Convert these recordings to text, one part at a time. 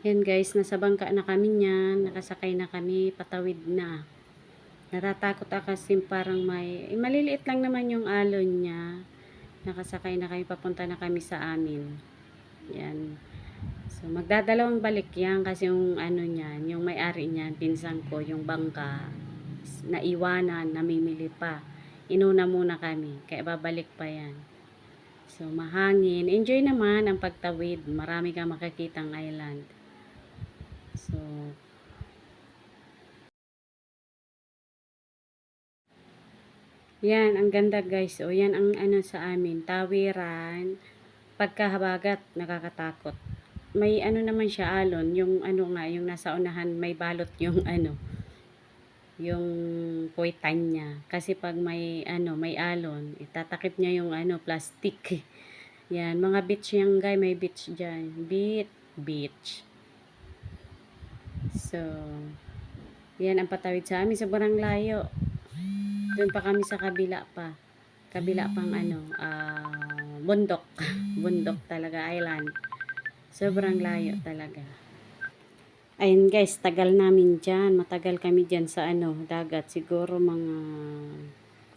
Yan guys, nasa bangka na kami niyan. Nakasakay na kami, patawid na. Natatakot ako kasi parang maliliit lang naman yung alon niya. Nakasakay na kami, papunta na kami sa amin. Yan. So, magdadalawang balik yan kasi yung ano niyan, yung may-ari niyan, pinsan ko, yung bangka, naiwanan, namimili pa. Inuna muna kami, kaya babalik pa yan. So, mahangin. Enjoy naman ang pagtawid. Marami kang makikitang island. So, yan, ang ganda guys. O, yan ang ano sa amin, tawiran. Pagkahabagat, nakakatakot. May ano naman siya, alon. Yung ano nga, yung nasa unahan, may balot yung ano, yung kuitan niya. Kasi pag may ano, may alon, itatakip niya yung ano, plastic. Yan, mga beach yan guys, may beach dyan. Beach. So, yan ang patawid sa amin. Sobrang layo. Doon pa kami sa kabila pa. Kabila pang ano, bundok. Bundok talaga, island. Sobrang layo talaga. Ayun guys, tagal namin dyan. Matagal kami dyan sa ano, dagat. Siguro mga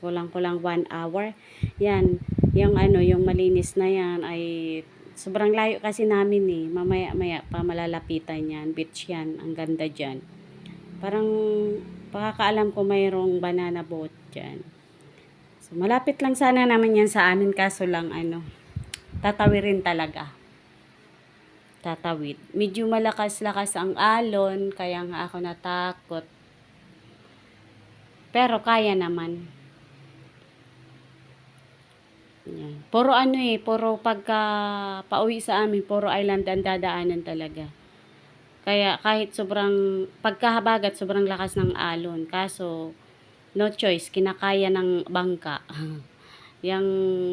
kulang-kulang 1 hour. Yan, yung ano, yung malinis na yan ay sobrang layo kasi namin eh. Mamaya-maya pa malalapitan yan. Beach yan. Ang ganda dyan. Parang pakakaalam ko mayroong banana boat dyan. So, malapit lang sana naman yan sa amin kaso lang ano, tatawirin talaga. Tatawid. Medyo malakas-lakas ang alon, kaya nga ako natakot. Pero kaya naman. Yan. Puro ano eh, puro pagka pauwi sa amin, puro island ang dadaanan talaga. Kaya kahit sobrang pagkahabagat, sobrang lakas ng alon. Kaso, no choice, kinakaya ng bangka. Yang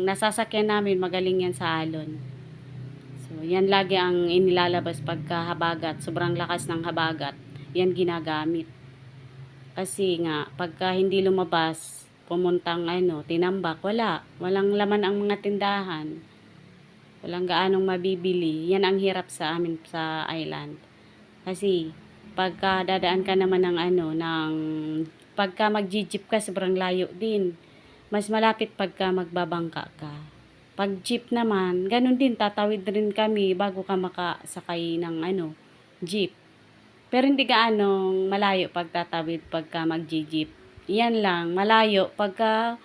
nasasakyan namin, magaling yan sa alon. So, yan lagi ang inilalabas pagka habagat, sobrang lakas ng habagat. Yan ginagamit. Kasi nga, pagka hindi lumabas, pumuntang ano, tinambak, walang laman ang mga tindahan. Walang gaanong mabibili. Yan ang hirap sa amin sa island. Kasi, pagka dadaan ka naman ng ano, pagka mag-jeep ka, sobrang layo din. Mas malapit pagka magbabangka ka. Pag jeep naman, ganun din, tatawid rin kami bago ka makasakay ng ano, jeep. Pero hindi gaanong malayo pagtatawid pagka mag-jeep. Yan lang, malayo pagka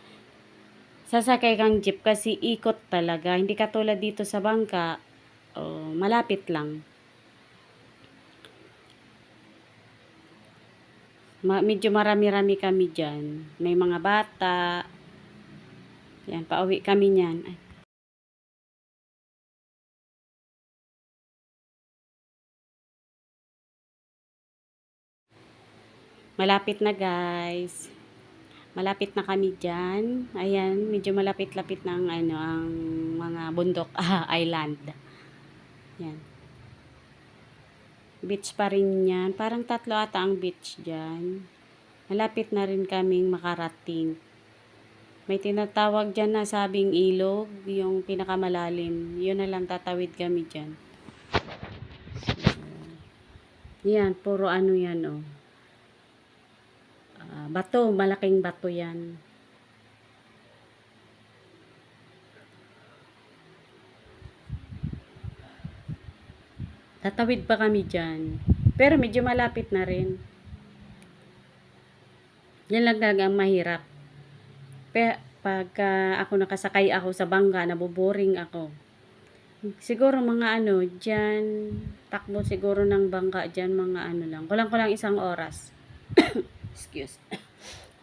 sasakay kang jeep kasi ikot talaga. Hindi katulad dito sa bangka, malapit lang. Medyo marami-rami kami dyan. May mga bata. Yan, pauwi kami niyan. Ay. Malapit na guys. Malapit na kami dyan. Ayan, medyo malapit-lapit na ang, ano, ang mga bundok island. Yan. Beach pa rin yan. Parang 3 ata ang beach dyan. Malapit na rin kaming makarating. May tinatawag dyan na sabing ilog, yung pinakamalalim. Yun na lang, tatawid kami dyan. Yan, puro ano yan, oh. Bato, malaking bato yan. Tatawid pa kami dyan. Pero medyo malapit na rin. Yan lang talaga ang mahirap. Pagka ako nakasakay ako sa bangka, naboboring ako. Siguro mga ano, dyan, takbo siguro ng bangka dyan, mga ano lang. Kulang-kulang 1 oras. Excuse.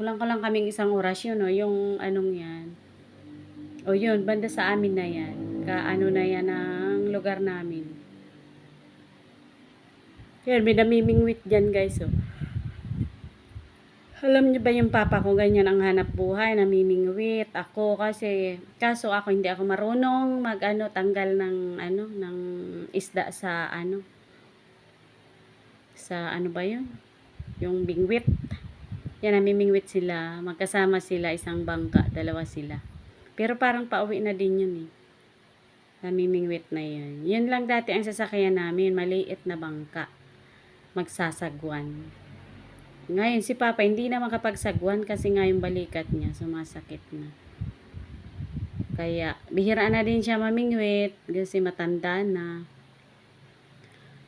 Kulang-kulang kaming 1 oras yun, no? Yung anong yan. O yun, banda sa amin na yan. Kaano na yan ang lugar namin. Yan, may namimingwit dyan guys, oh. Alam niyo ba yung papa ko ganyan ang hanap buhay, namimingwit ako kaso ako hindi ako marunong mag-ano, tanggal ng ano, ng isda sa ano. Sa ano ba 'yun? Yung bingwit. Yan, namimingwit sila, magkasama sila, isang bangka, dalawa sila. Pero parang pauwi na din 'yun eh. Namimingwit na yun. Yun lang dati ang sasakyan namin, maliit na bangka. Magsasagwan. Ngayon si Papa hindi na makapagsagwan kasi nga yung balikat niya sumasakit na. Kaya bihira na din siya mamingwit kasi matanda na.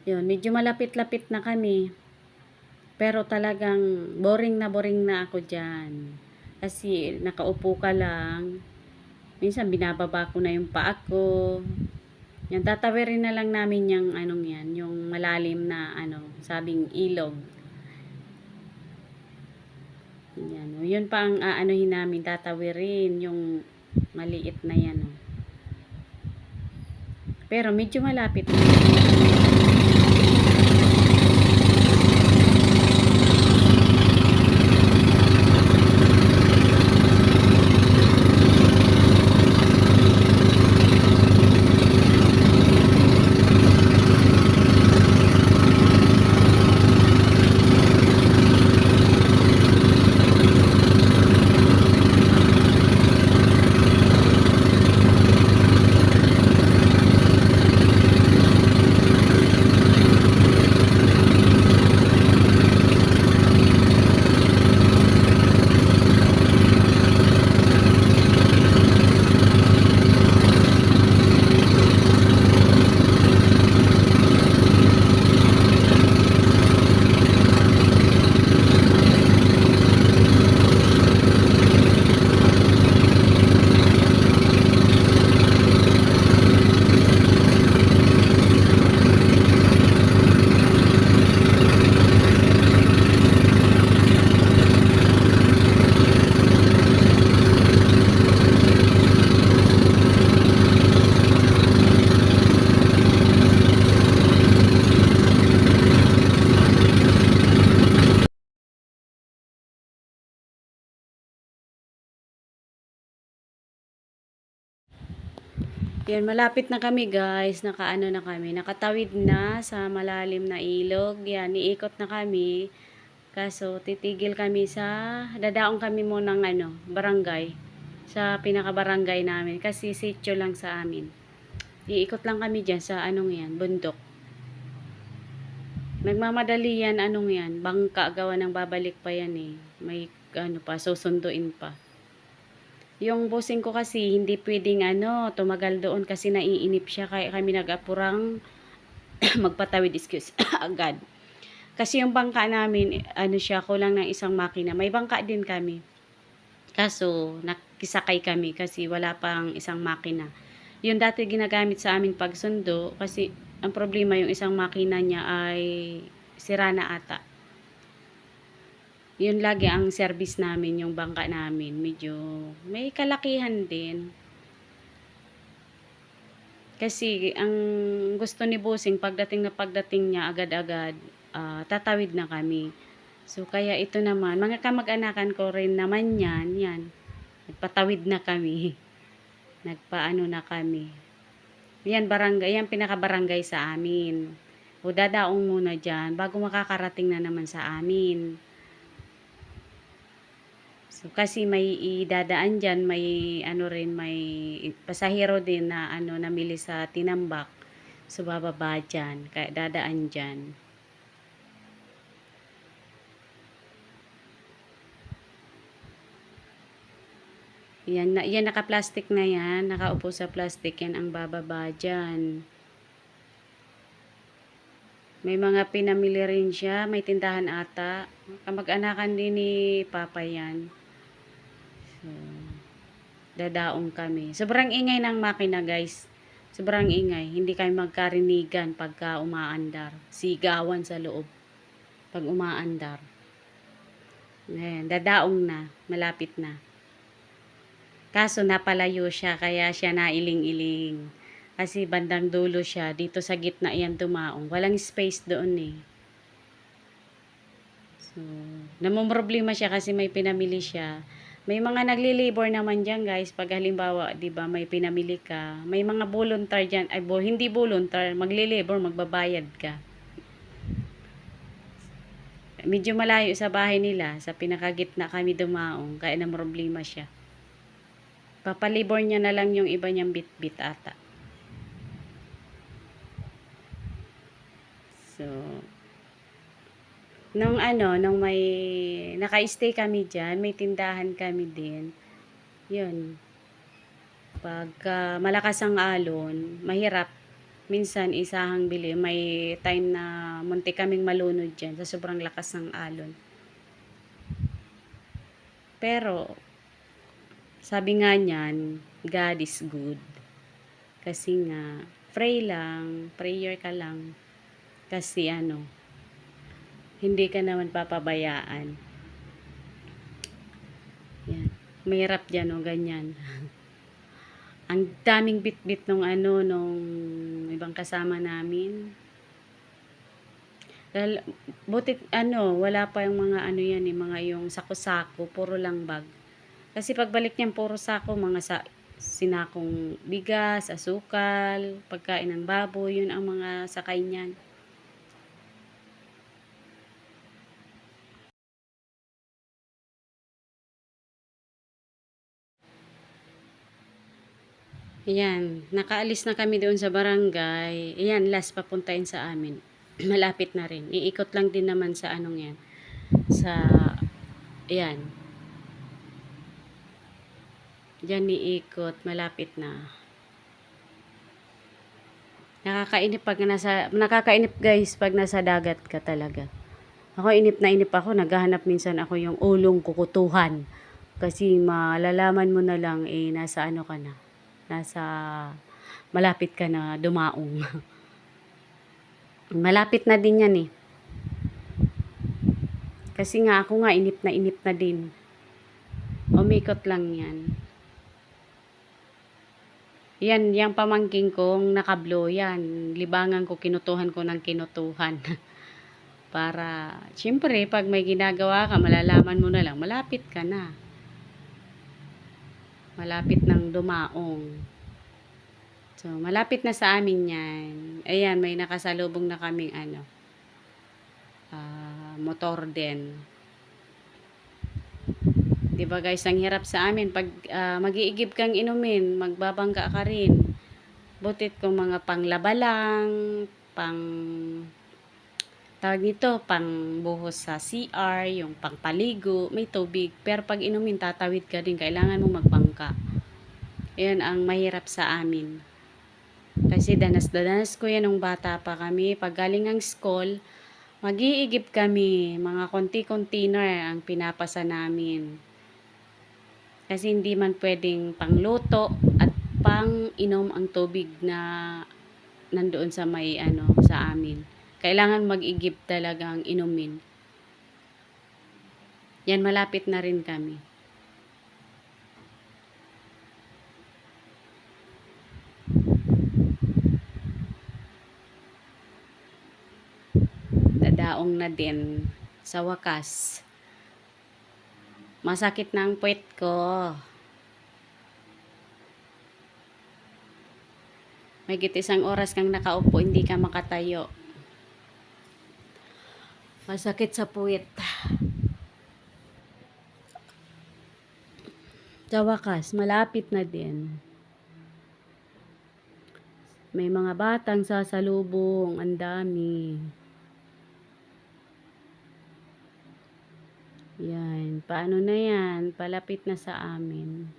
Yun, medyo malapit-lapit na kami. Pero talagang boring na ako dyan. Kasi nakaupo ka lang. Minsan binababa ko na yung paa ko. Yan, tatawirin na lang namin yung anong yan, yung malalim na sabing ilog. Yan, yun pa ang aanuhin namin, tatawirin yung maliit na yan. Pero medyo malapit na. Yan, malapit na kami guys. Nakaano na kami. Nakatawid na sa malalim na ilog. Yan, iikot na kami. Kaso, titigil kami dadaong kami muna ng barangay. Sa pinaka-barangay namin. Kasi sitio lang sa amin. Iikot lang kami dyan sa yan, bundok. Nagmamadali yan, yan, bangka gawa ng babalik pa yan eh. May susunduin pa. Yung bossing ko kasi hindi pwedeng tumagal doon kasi naiinip siya kaya kami nag-apurang magpatawid agad. Kasi yung bangka namin siya kulang ng isang makina. May bangka din kami. Kaso nakisakay kami kasi wala pang isang makina. Yung dati ginagamit sa amin pagsundo kasi ang problema yung isang makina niya ay sira na ata. Yun lagi ang service namin, yung bangka namin. Medyo may kalakihan din. Kasi ang gusto ni Bossing, pagdating niya agad-agad, tatawid na kami. So kaya ito naman, mga kamag-anakan ko rin naman yan. Nagpatawid na kami. Nagpaano na kami. Yan, yan pinaka-barangay sa amin. O dadaong muna dyan, bago makakarating na naman sa amin. So, kasi may idadaan dyan, may may pasahero din na namili sa Tinambak. So, bababa dyan, kaya dadaan dyan. Yan naka-plastic na yan, nakaupo sa plastic, yan ang bababa dyan. May mga pinamili rin siya, may tindahan ata. Kamag-anakan din ni Papa yan. So, dadaong kami. Sobrang ingay ng makina guys. Sobrang ingay. Hindi kayo magkarinigan pagka umaandar. Sigawan sa loob. Pag umaandar. Ayan, dadaong na. Malapit na. Kaso napalayo siya kaya siya nailing-iling. Kasi bandang dulo siya. Dito sa gitna yan dumaong. Walang space doon eh. So, namumroblema siya kasi may pinamili siya. May mga nagli-labor naman dyan guys. Pag halimbawa, di ba, may pinamili ka. May mga volunteer dyan. Ay, hindi volunteer. Magli-labor, magbabayad ka. Medyo malayo sa bahay nila. Sa pinakagitna kami dumaong. Kaya na problema siya. Papalibor niya na lang yung iba niyang bit-bit ata. So, nung may naka-stay kami diyan, may tindahan kami din. 'Yun. Pagka malakas ang alon, mahirap. Minsan isahang bili, may time na muntik kaming malunod diyan sa sobrang lakas ng alon. Pero sabi nga niyan, God is good. Kasi nga pray lang, prayer ka lang. Kasi hindi ka naman papabayaan. Yan. Mahirap diyan ganyan. Ang daming bitbit nung ibang kasama namin. Butit wala pa yung mga yan mga yung sako-sako, puro lang bag. Kasi pagbalik niyan puro sako, mga sinakong bigas, asukal, pagkain ng baboy, yun ang mga sakay niyan. Ayan, nakaalis na kami doon sa barangay. Ayan, last papuntahin sa amin. Malapit na rin. Iikot lang din naman sa yan. Sa, ayan. Diyan iikot, malapit na. Nakakainip guys pag nasa dagat ka talaga. Ako inip ako, naghahanap minsan ako yung ulong kukutuhan. Kasi malalaman mo na lang nasa ka na. Nasa malapit ka na dumaong. Malapit na din yan Kasi nga ako nga inip na din. Umikot lang yan. Yan, yung pamangking kong nakablo yan. Libangan ko, kinutuhan ko ng kinutuhan. Para, siyempre, pag may ginagawa ka, malalaman mo na lang, malapit ka na. Malapit ng dumaong. So, malapit na sa amin yan. Ayan, may nakasalubong na kaming motor din. Diba guys, ang hirap sa amin. Pag mag-iigib kang inumin, magbabangga ka rin. Butit kung mga panglaba lang, tawag nito, pang buhos sa CR, yung pangpaligo, may tubig. Pero pag inumin, tatawid ka din. Kailangan mo magbangka. Ayan ang mahirap sa amin. Kasi danas ko yan nung bata pa kami. Pag galing ng school, mag-iigib kami. Mga konti-container ang pinapasa namin. Kasi hindi man pwedeng pangluto at pang-inom ang tubig na nandoon sa may sa amin. Kailangan mag-igib talaga ang inumin. Yan, malapit na rin kami. Dadaong na din sa wakas. Masakit na ang puwet ko. May isang oras kang nakaupo, hindi ka makatayo. Masakit sa puwet. Sa wakas, malapit na din. May mga batang sasalubong, ang dami. Yan, paano na yan? Palapit na sa amin.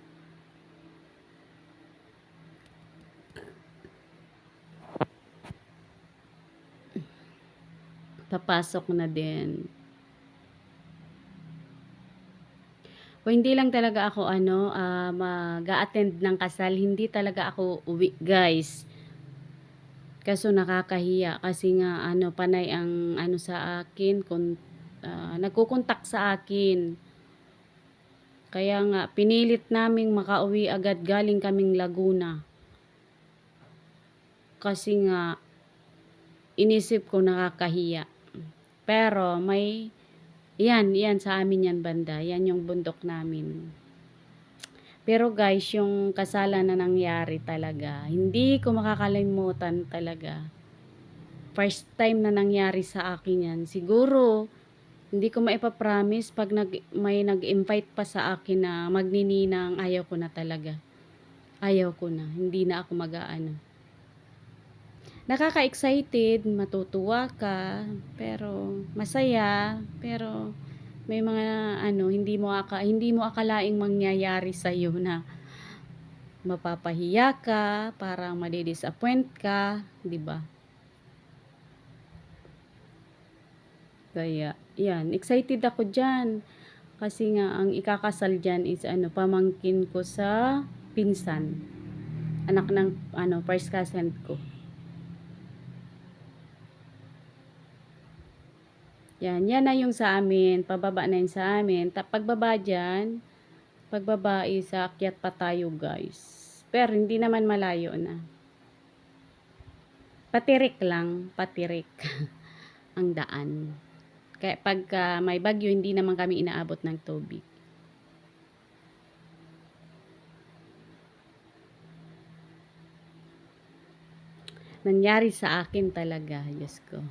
Papasok na din. Kung hindi lang talaga ako mag-a-attend ng kasal, hindi talaga ako uwi, guys. Kaso nakakahiya kasi nga panay ang sa akin, nagkukontak sa akin. Kaya nga pinilit naming makauwi agad, galing kaming Laguna. Kasi nga inisip ko nakakahiya. Pero yan sa amin yan banda. Yan yung bundok namin. Pero guys, yung kasalan na nangyari talaga, hindi ko makakalimutan talaga. First time na nangyari sa akin yan. Siguro, hindi ko maipapromise pag may nag-invite pa sa akin na magnininang, ayaw ko na talaga. Ayaw ko na. Hindi na ako nakaka-excited, matutuwa ka, pero masaya, pero may mga ano, hindi mo akalaing mangyayari sa iyo na mapapahiya ka, parang madi-disappoint ka, 'di ba? Kaya, yan, excited ako diyan. Kasi nga, ang ikakasal diyan is ano, pamangkin ko sa pinsan. Anak ng ano, first cousin ko. Yan na yung sa amin, pababa na yun sa amin. Pagbaba is aakyat pa tayo guys. Pero hindi naman malayo na. Patirik lang, patirik ang daan. Kaya pagka may bagyo, hindi naman kami inaabot ng tubig. Nangyari sa akin talaga, Diyos ko.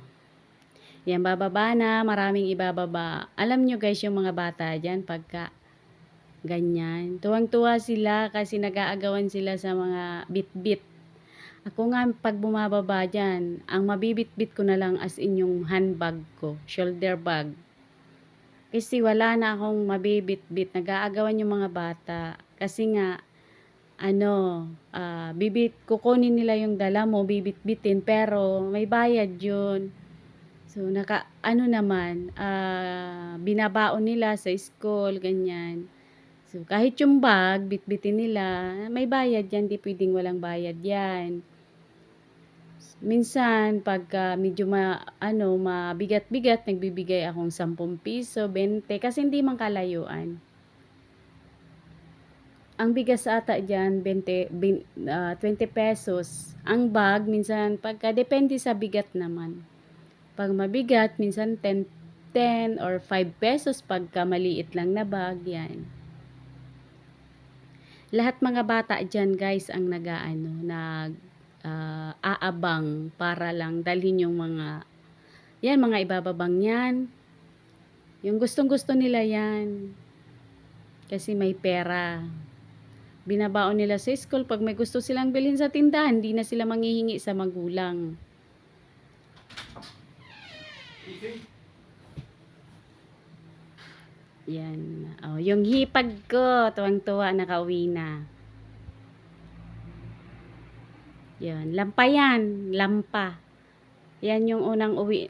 Yan, bababa na, maraming ibababa. Alam nyo guys, yung mga bata dyan, pagka ganyan, tuwang-tuwa sila kasi nag-aagawan sila sa mga bit-bit. Ako nga, pag bumababa dyan, ang mabibit-bit ko na lang as in yung handbag ko, shoulder bag. Kasi wala na akong mabibit-bit, nag-aagawan yung mga bata. Kasi nga, kukunin nila yung dala mo, bibit-bitin, pero may bayad yun. So, binabaon nila sa school, ganyan. So, kahit yung bag, bitbitin nila, may bayad yan, di pwedeng walang bayad yan. Minsan, pagka medyo mabigat-bigat, nagbibigay akong 10 piso, 20, kasi hindi man kalayuan. Ang bigas ata dyan, 20 pesos. Ang bag, minsan, depende sa bigat naman. Pag mabigat, minsan 10 or 5 pesos pagka maliit lang na bag, yan. Lahat mga bata dyan guys ang aabang para lang dalhin yung mga ibababang yan. Yung gustong-gusto nila yan. Kasi may pera. Binabaon nila sa school. Pag may gusto silang bilhin sa tindahan, hindi na sila manghihingi sa magulang. Yan. Oh, yung hipag ko, tuwang-tuwa, nakauwi na. Yan. Lampa yan. Lampa. Yan yung unang uwi.